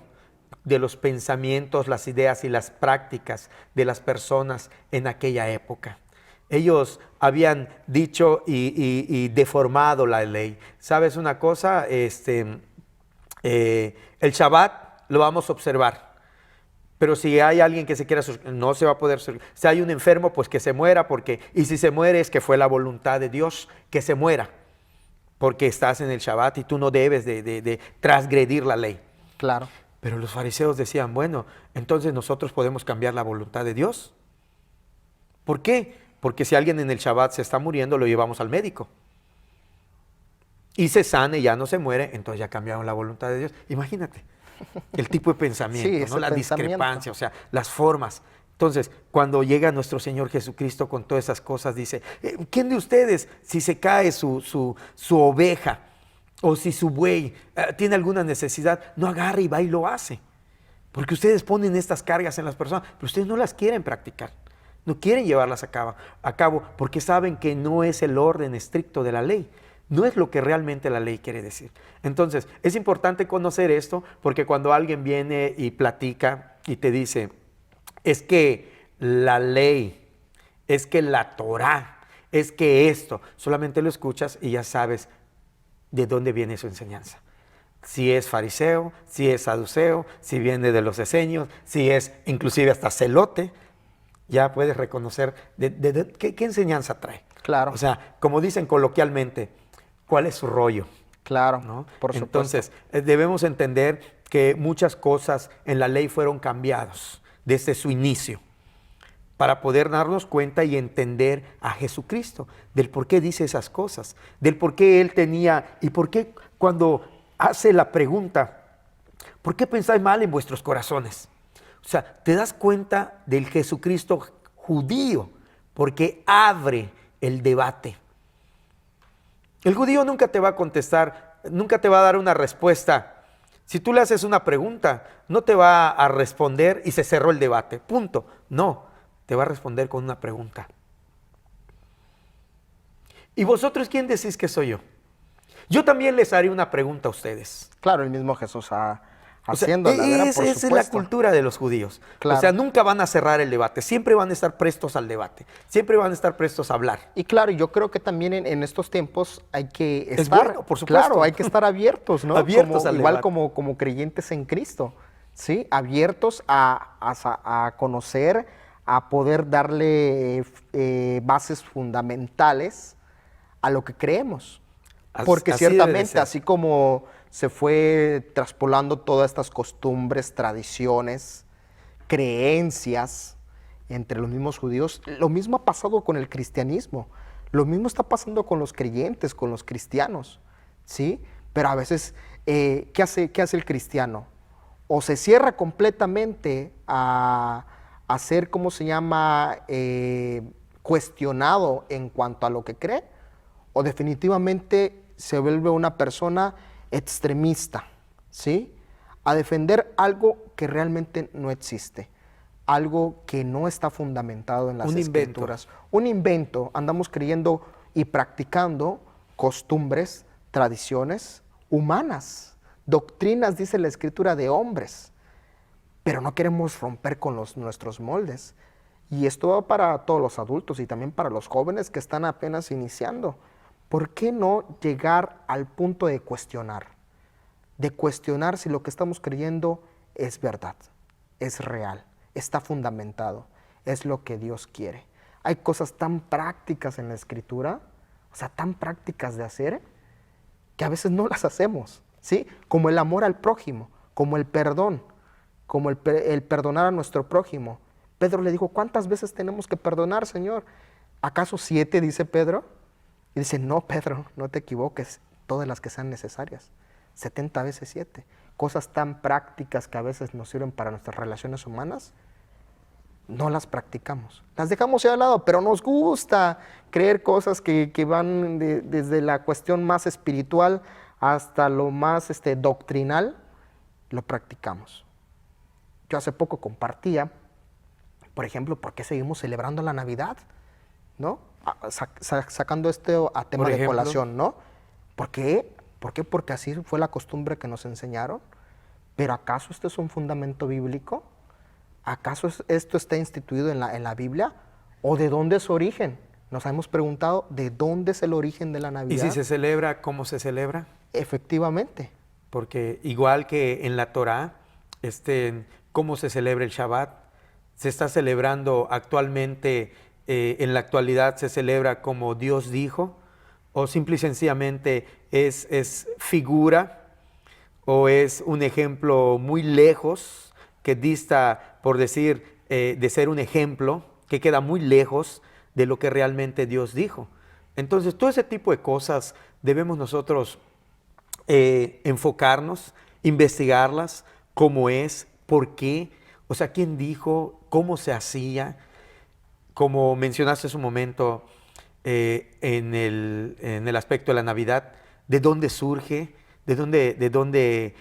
de los pensamientos, las ideas y las prácticas de las personas en aquella época. Ellos habían dicho y deformado la ley. ¿Sabes una cosa? El Shabbat lo vamos a observar. Pero si hay alguien que se quiera, no se va a poder. Si hay un enfermo, pues que se muera, y si se muere es que fue la voluntad de Dios que se muera, porque estás en el Shabbat y tú no debes de transgredir la ley. Claro. Pero los fariseos decían: bueno, entonces nosotros podemos cambiar la voluntad de Dios. ¿Por qué? Porque si alguien en el Shabbat se está muriendo, lo llevamos al médico. Y se sana y ya no se muere, entonces ya cambiaron la voluntad de Dios. Imagínate el tipo de pensamiento, Sí, ¿no? La pensamiento. discrepancia, o sea, las formas. Entonces, cuando llega nuestro Señor Jesucristo con todas esas cosas, dice: ¿quién de ustedes, si se cae su oveja o si su buey tiene alguna necesidad, no agarra y va y lo hace? Porque ustedes ponen estas cargas en las personas, pero ustedes no las quieren practicar. No quieren llevarlas a cabo porque saben que no es el orden estricto de la ley. No es lo que realmente la ley quiere decir. Entonces, es importante conocer esto, porque cuando alguien viene y platica y te dice: es que la ley, es que la Torá, es que esto, solamente lo escuchas y ya sabes de dónde viene su enseñanza. Si es fariseo, si es saduceo, si viene de los esenios, si es inclusive hasta celote, ya puedes reconocer qué enseñanza trae. Claro. O sea, como dicen coloquialmente, ¿cuál es su rollo? Claro, ¿No? por supuesto. Entonces, debemos entender que muchas cosas en la ley fueron cambiadas desde su inicio para poder darnos cuenta y entender a Jesucristo, del por qué dice esas cosas, del por qué Él tenía y por qué cuando hace la pregunta: ¿por qué pensáis mal en vuestros corazones? O sea, te das cuenta del Jesucristo judío, porque abre el debate. El judío nunca te va a contestar, nunca te va a dar una respuesta. Si tú le haces una pregunta, no te va a responder y se cerró el debate, punto. No, te va a responder con una pregunta. ¿Y vosotros quién decís que soy yo? Yo también les haré una pregunta a ustedes. Claro, el mismo Jesús O sea, haciéndola, ¿verdad? Por esa es la supuesto. cultura de los judíos. Claro. O sea, nunca van a cerrar el debate, siempre van a estar prestos al debate, siempre van a estar prestos a hablar. Y claro, yo creo que también en estos tiempos hay que Es estar, bueno, por supuesto. claro, hay que estar abiertos, ¿no? Abiertos al igual debate. como creyentes en Cristo, ¿sí? Abiertos a conocer, a poder darle bases fundamentales a lo que creemos. Porque Así debe de ciertamente, ser. así como se fue traspolando todas estas costumbres, tradiciones, creencias entre los mismos judíos, lo mismo ha pasado con el cristianismo, lo mismo está pasando con los creyentes, con los cristianos, ¿sí? Pero a veces, qué hace el cristiano? O se cierra completamente a ser, ¿cómo se llama?, cuestionado en cuanto a lo que cree, o definitivamente se vuelve una persona extremista, ¿sí? A defender algo que realmente no existe, algo que no está fundamentado en las escrituras. Un invento, andamos creyendo y practicando costumbres, tradiciones humanas, doctrinas, dice la escritura, de hombres, pero no queremos romper con nuestros moldes. Y esto va para todos los adultos y también para los jóvenes que están apenas iniciando. ¿Por qué no llegar al punto de cuestionar? De cuestionar si lo que estamos creyendo es verdad, es real, está fundamentado, es lo que Dios quiere. Hay cosas tan prácticas en la Escritura, o sea, tan prácticas de hacer, que a veces no las hacemos, ¿sí? Como el amor al prójimo, como el perdón, como el perdonar a nuestro prójimo. Pedro le dijo, ¿cuántas veces tenemos que perdonar, Señor? ¿Acaso 7, dice Pedro? Y dice, no, Pedro, no te equivoques, todas las que sean necesarias. 70 veces 7. Cosas tan prácticas que a veces nos sirven para nuestras relaciones humanas, no las practicamos. Las dejamos ahí al lado, pero nos gusta creer cosas que van desde la cuestión más espiritual hasta lo más doctrinal, lo practicamos. Yo hace poco compartía, por ejemplo, ¿por qué seguimos celebrando la Navidad? ¿No? Sacando esto a tema de colación, ¿no? ¿Por qué? ¿Por qué? Porque así fue la costumbre que nos enseñaron. ¿Pero acaso esto es un fundamento bíblico? ¿Acaso esto está instituido en la Biblia? ¿O de dónde es su origen? Nos hemos preguntado, ¿de dónde es el origen de la Navidad? ¿Y si se celebra, cómo se celebra? Efectivamente. Porque igual que en la Torá, cómo se celebra el Shabbat, se está celebrando actualmente, en la actualidad se celebra como Dios dijo, o simple y sencillamente es figura, o es un ejemplo muy lejos, que dista, por decir, de ser un ejemplo, que queda muy lejos de lo que realmente Dios dijo. Entonces, todo ese tipo de cosas debemos nosotros enfocarnos, investigarlas, cómo es, por qué, o sea, quién dijo, cómo se hacía, como mencionaste hace un momento en el aspecto de la Navidad, de dónde surge, de dónde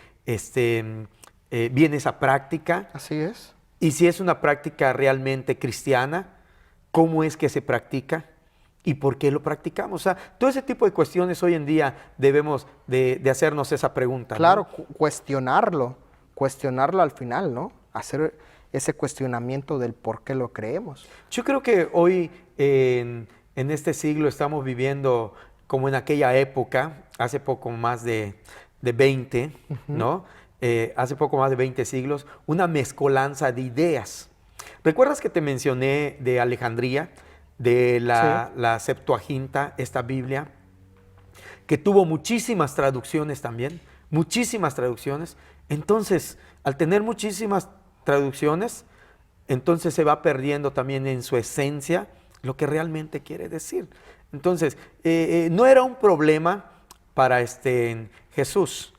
viene esa práctica. Así es. Y si es una práctica realmente cristiana, cómo es que se practica y por qué lo practicamos. O sea, todo ese tipo de cuestiones hoy en día debemos de hacernos esa pregunta. Claro, ¿no? cuestionarlo al final, ¿no? Hacer ese cuestionamiento del por qué lo creemos. Yo creo que hoy en este siglo estamos viviendo como en aquella época, hace poco más de 20, ¿no? Hace poco más de 20 siglos, una mezcolanza de ideas. ¿Recuerdas que te mencioné de Alejandría, de la Septuaginta, esta Biblia, que tuvo muchísimas traducciones también, muchísimas traducciones? Entonces, al tener muchísimas traducciones, entonces se va perdiendo también en su esencia lo que realmente quiere decir. Entonces, no era un problema para Jesús,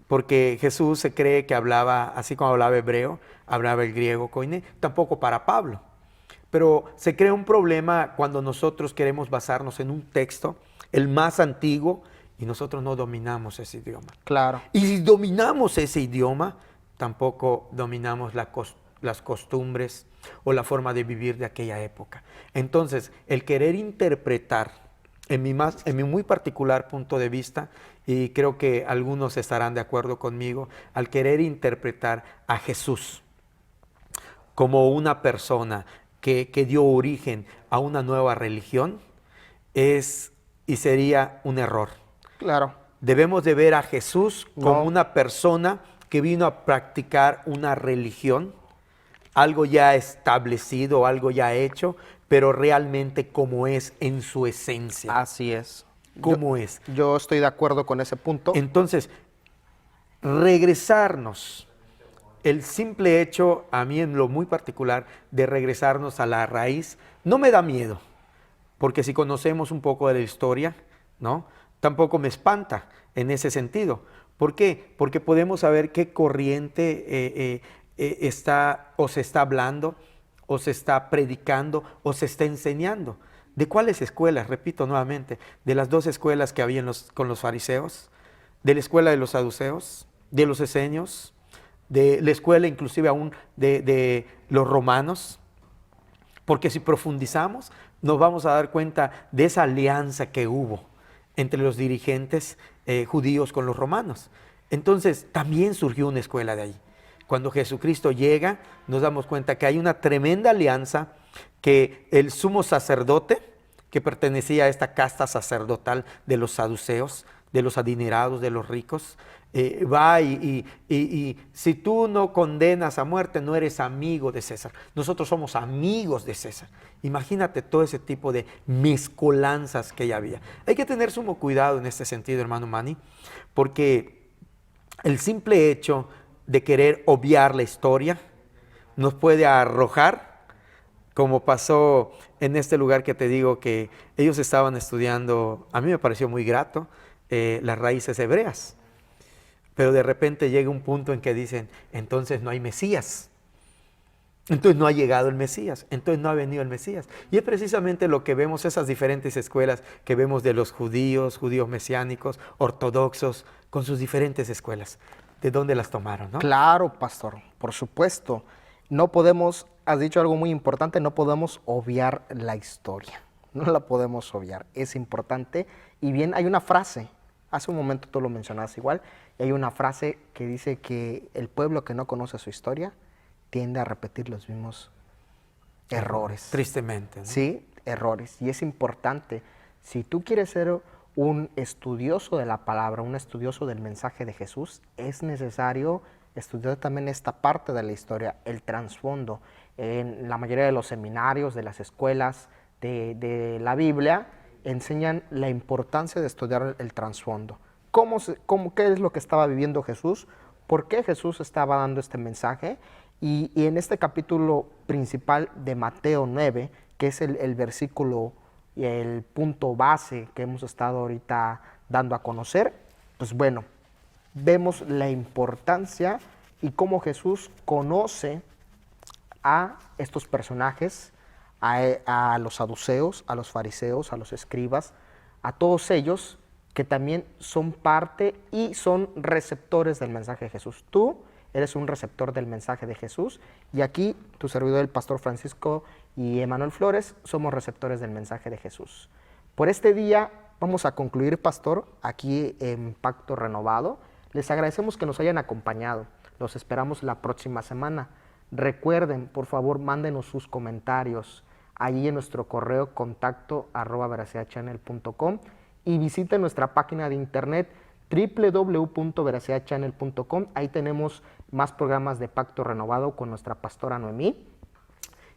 porque Jesús se cree que hablaba, así como hablaba hebreo, hablaba el griego koiné, tampoco para Pablo. Pero se crea un problema cuando nosotros queremos basarnos en un texto, el más antiguo, y nosotros no dominamos ese idioma. Claro. Y si dominamos ese idioma, tampoco dominamos las costumbres o la forma de vivir de aquella época. Entonces, el querer interpretar, en mi muy particular punto de vista, y creo que algunos estarán de acuerdo conmigo, al querer interpretar a Jesús como una persona que dio origen a una nueva religión, es y sería un error. Claro. Debemos de ver a Jesús como No. una persona que vino a practicar una religión, algo ya establecido, algo ya hecho, pero realmente como es en su esencia. Así es. ¿Cómo es? Yo estoy de acuerdo con ese punto. Entonces, regresarnos, el simple hecho, a mí en lo muy particular, de regresarnos a la raíz, no me da miedo, porque si conocemos un poco de la historia, ¿no? Tampoco me espanta en ese sentido. ¿Por qué? Porque podemos saber qué corriente está o se está hablando, o se está predicando, o se está enseñando. ¿De cuáles escuelas? Repito nuevamente, de las dos escuelas que había con los fariseos, de la escuela de los saduceos, de los esenios, de la escuela inclusive aún de los romanos. Porque si profundizamos, nos vamos a dar cuenta de esa alianza que hubo entre los dirigentes judíos con los romanos. Entonces, también surgió una escuela de ahí. Cuando Jesucristo llega, nos damos cuenta que hay una tremenda alianza, que el sumo sacerdote, que pertenecía a esta casta sacerdotal de los saduceos, de los adinerados, de los ricos, va y si tú no condenas a muerte, no eres amigo de César. Nosotros somos amigos de César. Imagínate todo ese tipo de mezcolanzas que ya había. Hay que tener sumo cuidado en este sentido, hermano Manny, porque el simple hecho de querer obviar la historia nos puede arrojar, como pasó en este lugar que te digo, que ellos estaban estudiando, a mí me pareció muy grato, las raíces hebreas. Pero de repente llega un punto en que dicen, entonces no hay Mesías. Entonces no ha llegado el Mesías, entonces no ha venido el Mesías. Y es precisamente lo que vemos, esas diferentes escuelas que vemos de los judíos mesiánicos, ortodoxos, con sus diferentes escuelas. ¿De dónde las tomaron, no? Claro, pastor, por supuesto. No podemos, has dicho algo muy importante, no podemos obviar la historia. No la podemos obviar, es importante. Y bien, hay una frase, hace un momento tú lo mencionabas igual, y hay una frase que dice que el pueblo que no conoce su historia tiende a repetir los mismos errores. Tristemente, ¿no? Sí, errores. Y es importante, si tú quieres ser un estudioso de la palabra, un estudioso del mensaje de Jesús, es necesario estudiar también esta parte de la historia, el trasfondo. En la mayoría de los seminarios, de las escuelas de la Biblia, enseñan la importancia de estudiar el trasfondo. ¿Qué es lo que estaba viviendo Jesús? ¿Por qué Jesús estaba dando este mensaje? Y en este capítulo principal de Mateo 9, que es el versículo y el punto base que hemos estado ahorita dando a conocer, pues bueno, vemos la importancia y cómo Jesús conoce a estos personajes, a los saduceos, a los fariseos, a los escribas, a todos ellos que también son parte y son receptores del mensaje de Jesús. Tú eres un receptor del mensaje de Jesús y aquí tu servidor, el pastor Francisco y Emanuel Flores, somos receptores del mensaje de Jesús. Por este día vamos a concluir, pastor, aquí en Pacto Renovado. Les agradecemos que nos hayan acompañado. Los esperamos la próxima semana. Recuerden, por favor, mándenos sus comentarios allí en nuestro correo contacto@veracidadchannel.com y visiten nuestra página de internet www.veracidadchannel.com. Ahí tenemos más programas de Pacto Renovado con nuestra pastora Noemí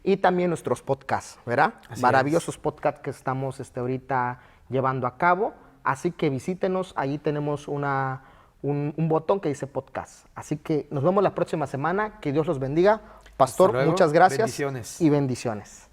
y también nuestros podcasts, ¿verdad? Así Maravillosos podcasts que estamos ahorita llevando a cabo. Así que visítenos, ahí tenemos un botón que dice podcast. Así que nos vemos la próxima semana. Que Dios los bendiga. Pastor, Hasta luego. muchas gracias Bendiciones. y bendiciones.